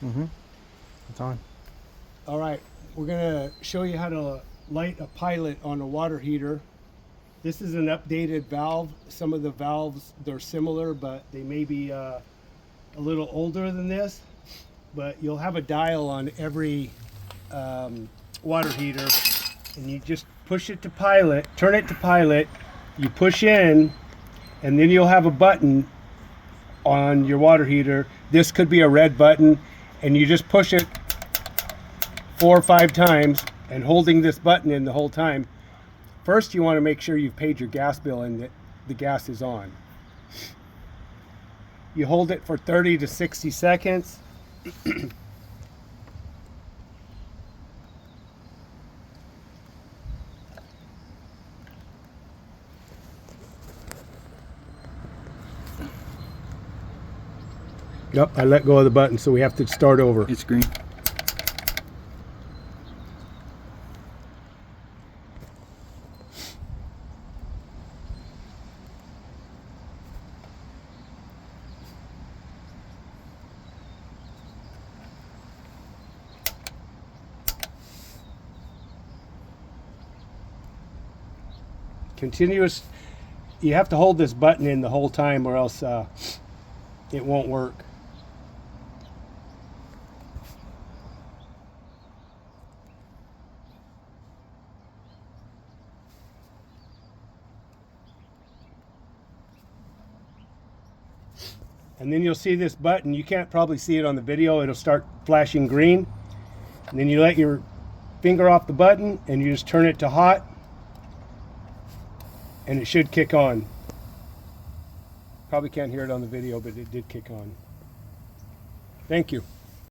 It's on. All right, we're gonna show you how to light a pilot on a water heater. This is an updated valve. Some of the valves, they're similar, but they may be a little older than this. But you'll have a dial on every water heater, and you just push it to pilot, turn it to pilot, you push in, and then you'll have a button on your water heater. This could be a red button, and you just push it 4 or 5 times, and holding this button in the whole time. First, you want to make sure you've paid your gas bill and that the gas is on. You hold it for 30 to 60 seconds. Yep, I let go of the button, so we have to start over. It's green. Continuous. You have to hold this button in the whole time, or else it won't work. And then you'll see this button. You can't probably see it on the video. It'll start flashing green. And then you let your finger off the button and you just turn it to hot. And it should kick on. Probably can't hear it on the video, but it did kick on. Thank you.